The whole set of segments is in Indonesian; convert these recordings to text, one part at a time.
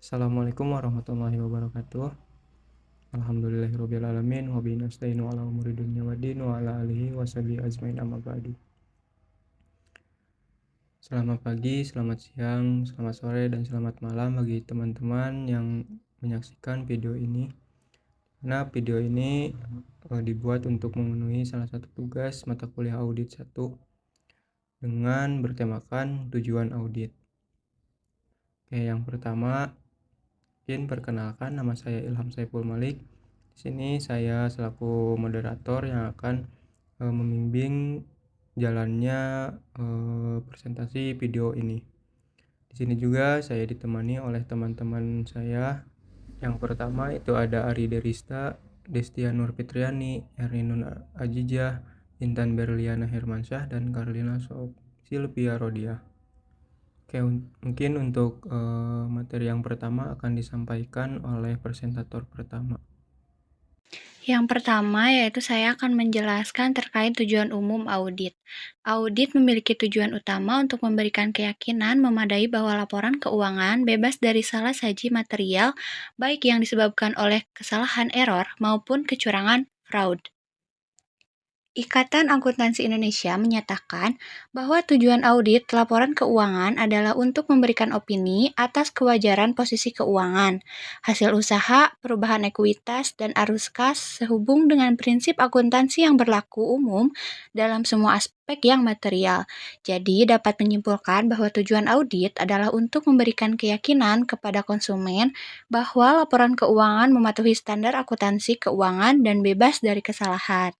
Assalamualaikum warahmatullahi wabarakatuh. Alhamdulillahirabbil alamin wa bihi nasta'inu ala umuri dunya waddin wa ala alihi washabihi ajmain amma ba'du. Selamat pagi, selamat siang, selamat sore, dan selamat malam bagi teman-teman yang menyaksikan video ini. Nah, video ini dibuat untuk memenuhi salah satu tugas mata kuliah audit 1 dengan bertemakan tujuan audit. Oke, yang pertama, perkenalkan, nama saya Ilham Saiful Malik. Di sini saya selaku moderator yang akan membimbing jalannya presentasi video ini. Di sini juga saya ditemani oleh teman-teman saya. Yang pertama itu ada Ari Derista, Destia Nur Fitriani, Erninun Ajijah, Intan Berliana Hermansyah, dan Karlina Silvia Rodia. Oke, mungkin untuk materi yang pertama akan disampaikan oleh presentator pertama. Yang pertama yaitu saya akan menjelaskan terkait tujuan umum audit. Audit memiliki tujuan utama untuk memberikan keyakinan memadai bahwa laporan keuangan bebas dari salah saji material, baik yang disebabkan oleh kesalahan error maupun kecurangan fraud. Ikatan Akuntansi Indonesia menyatakan bahwa tujuan audit laporan keuangan adalah untuk memberikan opini atas kewajaran posisi keuangan, hasil usaha, perubahan ekuitas, dan arus kas sehubung dengan prinsip akuntansi yang berlaku umum dalam semua aspek yang material. Jadi dapat menyimpulkan bahwa tujuan audit adalah untuk memberikan keyakinan kepada konsumen bahwa laporan keuangan mematuhi standar akuntansi keuangan dan bebas dari kesalahan.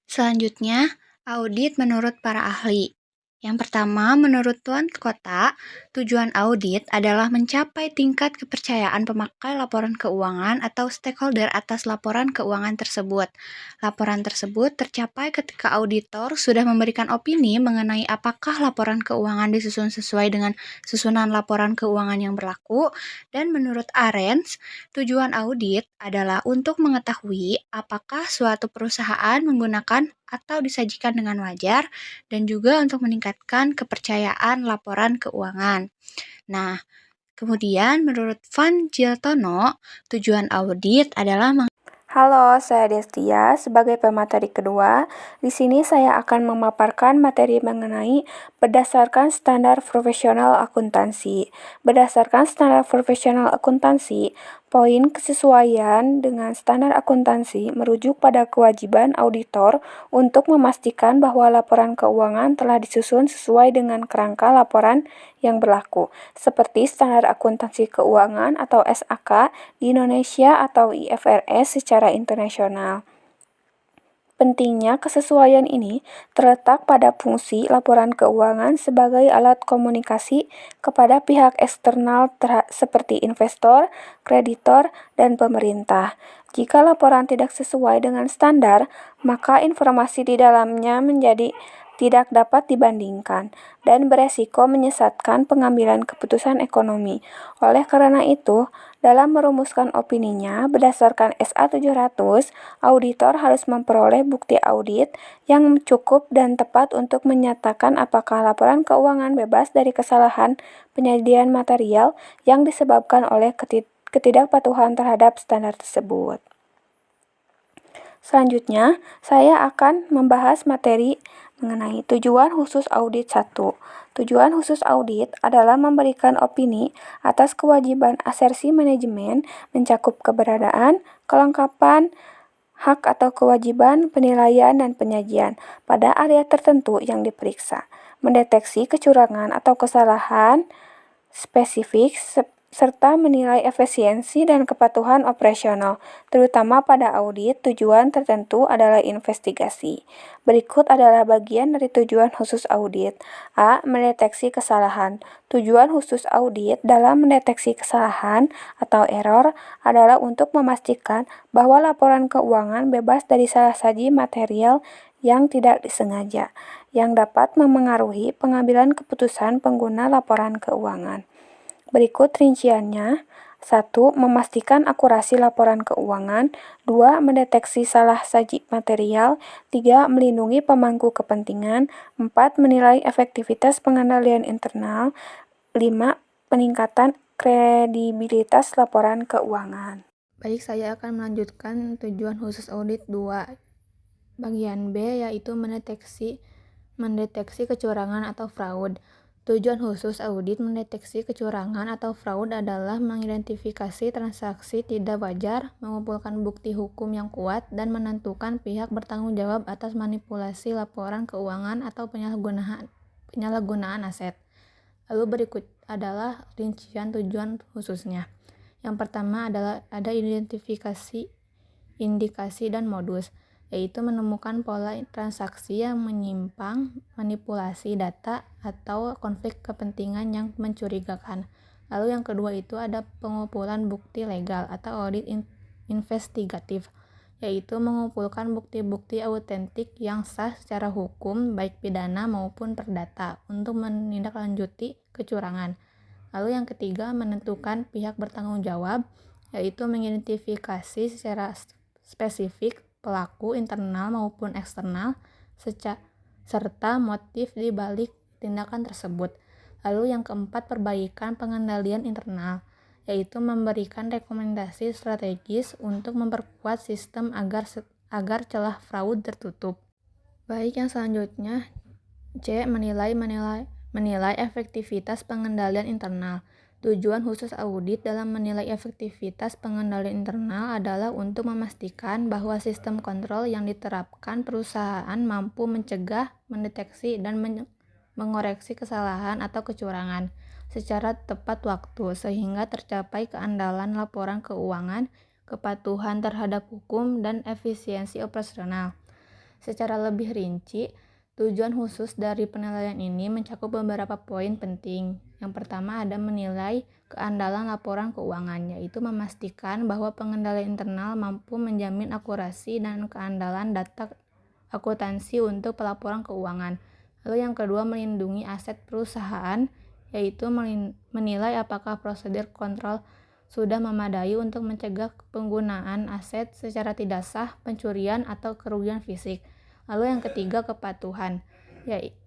Selanjutnya, audit menurut para ahli. Yang pertama, menurut Tuan Kota, tujuan audit adalah mencapai tingkat kepercayaan pemakai laporan keuangan atau stakeholder atas laporan keuangan tersebut. Laporan tersebut tercapai ketika auditor sudah memberikan opini mengenai apakah laporan keuangan disusun sesuai dengan susunan laporan keuangan yang berlaku, dan menurut Arens, tujuan audit adalah untuk mengetahui apakah suatu perusahaan menggunakan atau disajikan dengan wajar, dan juga untuk meningkatkan kepercayaan laporan keuangan. Nah, kemudian menurut Van Giltono, tujuan audit adalah Halo, saya Destia. Sebagai pemateri kedua, di sini saya akan memaparkan materi mengenai berdasarkan standar profesional akuntansi. Berdasarkan standar profesional akuntansi, poin kesesuaian dengan standar akuntansi merujuk pada kewajiban auditor untuk memastikan bahwa laporan keuangan telah disusun sesuai dengan kerangka laporan yang berlaku, seperti standar akuntansi keuangan atau SAK di Indonesia atau IFRS secara internasional. Pentingnya kesesuaian ini terletak pada fungsi laporan keuangan sebagai alat komunikasi kepada pihak eksternal seperti investor, kreditor, dan pemerintah. Jika laporan tidak sesuai dengan standar, maka informasi di dalamnya menjadi tidak dapat dibandingkan dan beresiko menyesatkan pengambilan keputusan ekonomi. Oleh karena itu, dalam merumuskan opininya berdasarkan SA 700, auditor harus memperoleh bukti audit yang cukup dan tepat untuk menyatakan apakah laporan keuangan bebas dari kesalahan penyediaan material yang disebabkan oleh ketidakpatuhan terhadap standar tersebut. Selanjutnya, saya akan membahas materi mengenai tujuan khusus audit 1. Tujuan khusus audit adalah memberikan opini atas kewajiban asersi manajemen mencakup keberadaan, kelengkapan, hak atau kewajiban, penilaian, dan penyajian pada area tertentu yang diperiksa, mendeteksi kecurangan atau kesalahan spesifik, serta menilai efisiensi dan kepatuhan operasional, terutama pada audit tujuan tertentu adalah investigasi. Berikut adalah bagian dari tujuan khusus audit. A. Mendeteksi kesalahan. Tujuan khusus audit dalam mendeteksi kesalahan atau error adalah untuk memastikan bahwa laporan keuangan bebas dari salah saji material yang tidak disengaja, yang dapat memengaruhi pengambilan keputusan pengguna laporan keuangan. Berikut rinciannya. 1. Memastikan akurasi laporan keuangan. 2. Mendeteksi salah saji material. 3. Melindungi pemangku kepentingan. 4. Menilai efektivitas pengendalian internal. 5. Peningkatan kredibilitas laporan keuangan. Baik, saya akan melanjutkan tujuan khusus audit 2. Bagian B yaitu mendeteksi kecurangan atau fraud. Tujuan khusus audit mendeteksi kecurangan atau fraud adalah mengidentifikasi transaksi tidak wajar, mengumpulkan bukti hukum yang kuat, dan menentukan pihak bertanggung jawab atas manipulasi laporan keuangan atau penyalahgunaan aset. Lalu berikut adalah rincian tujuan khususnya. Yang pertama adalah ada identifikasi, indikasi, dan modus, yaitu menemukan pola transaksi yang menyimpang, manipulasi data, atau konflik kepentingan yang mencurigakan. Lalu yang kedua itu ada pengumpulan bukti legal atau audit investigatif, yaitu mengumpulkan bukti-bukti autentik yang sah secara hukum, baik pidana maupun perdata, untuk menindaklanjuti kecurangan. Lalu yang ketiga, menentukan pihak bertanggung jawab, yaitu mengidentifikasi secara spesifik pelaku internal maupun eksternal, serta motif di balik tindakan tersebut. Lalu yang keempat, perbaikan pengendalian internal, yaitu memberikan rekomendasi strategis untuk memperkuat sistem agar celah fraud tertutup. Baik, yang selanjutnya C. Menilai efektivitas pengendalian internal. Tujuan khusus audit dalam menilai efektivitas pengendalian internal adalah untuk memastikan bahwa sistem kontrol yang diterapkan perusahaan mampu mencegah, mendeteksi, dan mengoreksi kesalahan atau kecurangan secara tepat waktu, sehingga tercapai keandalan laporan keuangan, kepatuhan terhadap hukum, dan efisiensi operasional. Secara lebih rinci, tujuan khusus dari penilaian ini mencakup beberapa poin penting. Yang pertama ada menilai keandalan laporan keuangan, yaitu memastikan bahwa pengendalian internal mampu menjamin akurasi dan keandalan data akuntansi untuk pelaporan keuangan. Lalu yang kedua, melindungi aset perusahaan, yaitu menilai apakah prosedur kontrol sudah memadai untuk mencegah penggunaan aset secara tidak sah, pencurian, atau kerugian fisik. Lalu yang ketiga, kepatuhan, yaitu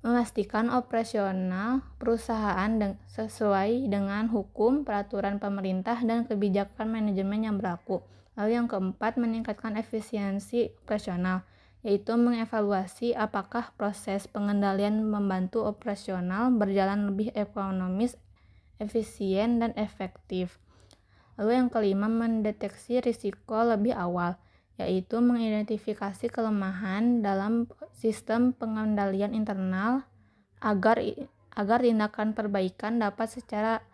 memastikan operasional perusahaan sesuai dengan hukum, peraturan pemerintah, dan kebijakan manajemen yang berlaku. Lalu yang keempat, meningkatkan efisiensi operasional, yaitu mengevaluasi apakah proses pengendalian membantu operasional berjalan lebih ekonomis, efisien, dan efektif. Lalu yang kelima, mendeteksi risiko lebih awal, yaitu mengidentifikasi kelemahan dalam sistem pengendalian internal agar tindakan perbaikan dapat secara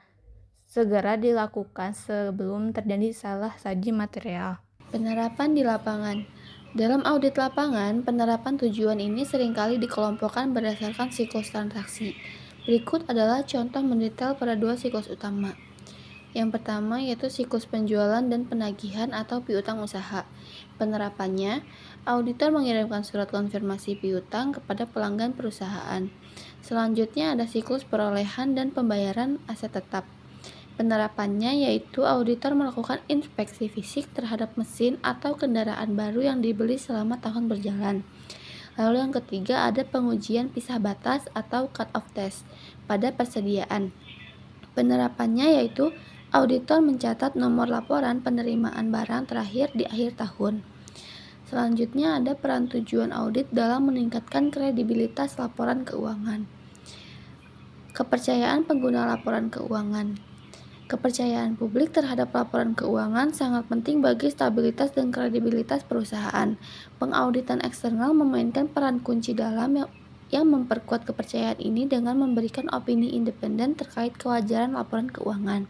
segera dilakukan sebelum terjadi salah saji material. Penerapan di lapangan. Dalam audit lapangan, penerapan tujuan ini seringkali dikelompokkan berdasarkan siklus transaksi. Berikut adalah contoh mendetail pada dua siklus utama. Yang pertama yaitu siklus penjualan dan penagihan atau piutang usaha. Penerapannya, auditor mengirimkan surat konfirmasi piutang kepada pelanggan perusahaan. Selanjutnya ada siklus perolehan dan pembayaran aset tetap. Penerapannya yaitu auditor melakukan inspeksi fisik terhadap mesin atau kendaraan baru yang dibeli selama tahun berjalan. Lalu yang ketiga ada pengujian pisah batas atau cut-off test pada persediaan. Penerapannya yaitu auditor mencatat nomor laporan penerimaan barang terakhir di akhir tahun. Selanjutnya ada peran tujuan audit dalam meningkatkan kredibilitas laporan keuangan. Kepercayaan pengguna laporan keuangan. Kepercayaan publik terhadap laporan keuangan sangat penting bagi stabilitas dan kredibilitas perusahaan. Pengauditan eksternal memainkan peran kunci dalam yang memperkuat kepercayaan ini dengan memberikan opini independen terkait kewajaran laporan keuangan.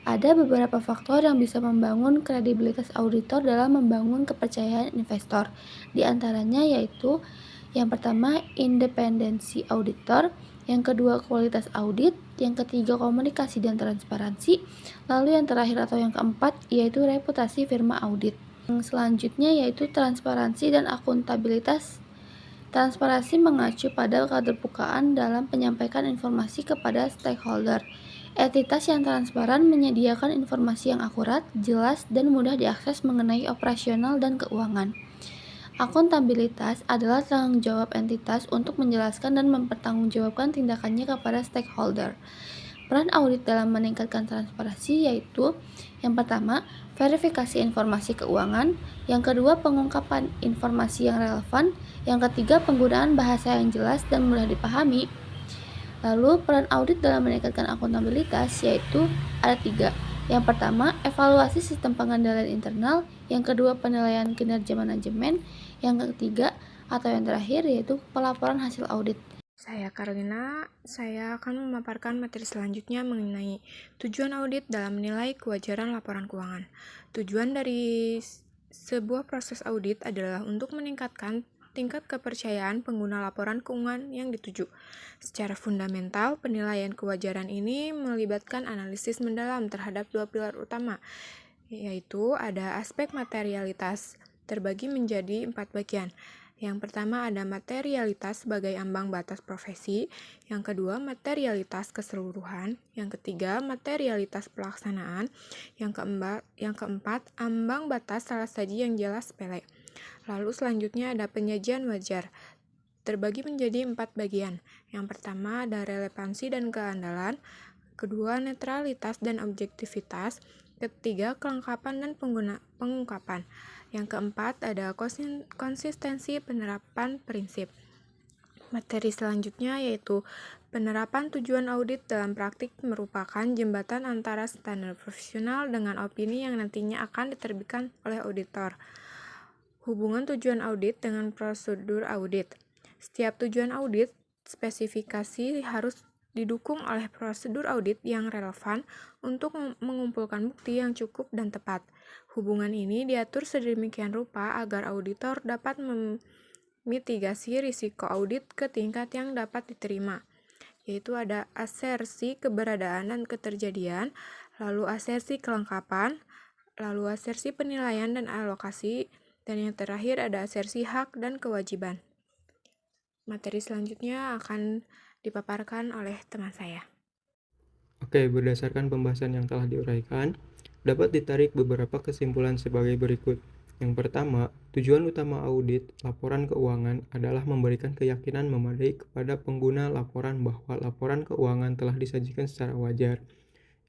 Ada beberapa faktor yang bisa membangun kredibilitas auditor dalam membangun kepercayaan investor. Di antaranya yaitu yang pertama independensi auditor, yang kedua kualitas audit, yang ketiga komunikasi dan transparansi, lalu yang terakhir atau yang keempat yaitu reputasi firma audit. Yang selanjutnya yaitu transparansi dan akuntabilitas. Transparansi mengacu pada keterbukaan dalam penyampaikan informasi kepada stakeholder. Entitas yang transparan menyediakan informasi yang akurat, jelas, dan mudah diakses mengenai operasional dan keuangan. Akuntabilitas adalah tanggung jawab entitas untuk menjelaskan dan mempertanggungjawabkan tindakannya kepada stakeholder. Peran audit dalam meningkatkan transparansi yaitu yang pertama, verifikasi informasi keuangan, yang kedua, pengungkapan informasi yang relevan, yang ketiga, penggunaan bahasa yang jelas dan mudah dipahami. Lalu, peran audit dalam meningkatkan akuntabilitas yaitu ada 3. Yang pertama, evaluasi sistem pengendalian internal, yang kedua, penilaian kinerja manajemen, yang ketiga atau yang terakhir yaitu pelaporan hasil audit. Saya Carolina, saya akan memaparkan materi selanjutnya mengenai tujuan audit dalam menilai kewajaran laporan keuangan. Tujuan dari sebuah proses audit adalah untuk meningkatkan tingkat kepercayaan pengguna laporan keuangan yang dituju. Secara fundamental, penilaian kewajaran ini melibatkan analisis mendalam terhadap 2 pilar utama, yaitu ada aspek materialitas, terbagi menjadi 4 bagian. Yang pertama ada materialitas sebagai ambang batas profesi, yang kedua materialitas keseluruhan, yang ketiga materialitas pelaksanaan, yang keempat ambang batas salah saji yang jelas sepele. Lalu selanjutnya ada penyajian wajar, terbagi menjadi 4 bagian. Yang pertama ada relevansi dan keandalan, kedua netralitas dan objektivitas, ketiga kelengkapan dan pengungkapan. Yang keempat ada konsistensi penerapan prinsip. Materi selanjutnya yaitu penerapan tujuan audit dalam praktik merupakan jembatan antara standar profesional dengan opini yang nantinya akan diterbitkan oleh auditor. Hubungan tujuan audit dengan prosedur audit. Setiap tujuan audit spesifikasi harus didukung oleh prosedur audit yang relevan untuk mengumpulkan bukti yang cukup dan tepat. Hubungan ini diatur sedemikian rupa agar auditor dapat memitigasi risiko audit ke tingkat yang dapat diterima, yaitu ada asersi keberadaan dan keterjadian, lalu asersi kelengkapan, lalu asersi penilaian dan alokasi, dan yang terakhir ada asersi hak dan kewajiban. Materi selanjutnya akan dipaparkan oleh teman saya. Oke, berdasarkan pembahasan yang telah diuraikan, dapat ditarik beberapa kesimpulan sebagai berikut. Yang pertama, tujuan utama audit laporan keuangan adalah memberikan keyakinan memadai kepada pengguna laporan bahwa laporan keuangan telah disajikan secara wajar.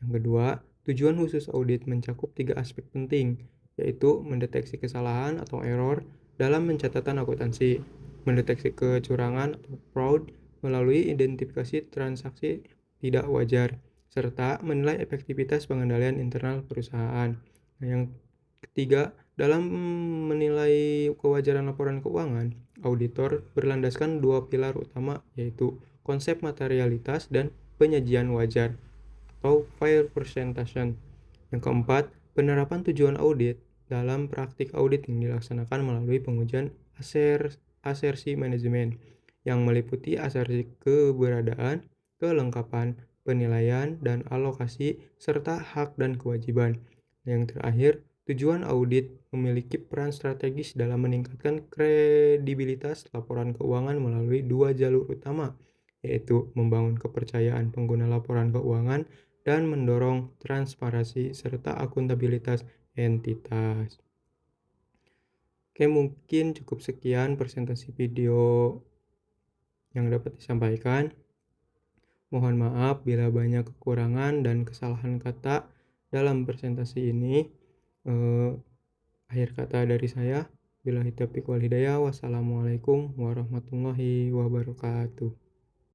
Yang kedua, tujuan khusus audit mencakup 3 aspek penting, yaitu mendeteksi kesalahan atau error dalam pencatatan akuntansi, mendeteksi kecurangan atau fraud melalui identifikasi transaksi tidak wajar, serta menilai efektivitas pengendalian internal perusahaan. Nah, yang ketiga, dalam menilai kewajaran laporan keuangan, auditor berlandaskan 2 pilar utama, yaitu konsep materialitas dan penyajian wajar atau fair presentation. Yang keempat, penerapan tujuan audit dalam praktik audit yang dilaksanakan melalui pengujian asersi manajemen yang meliputi asersi keberadaan, kelengkapan, penilaian, dan alokasi, serta hak dan kewajiban. Yang terakhir, tujuan audit memiliki peran strategis dalam meningkatkan kredibilitas laporan keuangan melalui 2 jalur utama, yaitu membangun kepercayaan pengguna laporan keuangan dan mendorong transparansi serta akuntabilitas entitas. Oke, mungkin cukup sekian presentasi video yang dapat disampaikan. Mohon maaf bila banyak kekurangan dan kesalahan kata dalam presentasi ini. Akhir kata dari saya, billahi taufiq wal hidayah. Wassalamualaikum warahmatullahi wabarakatuh.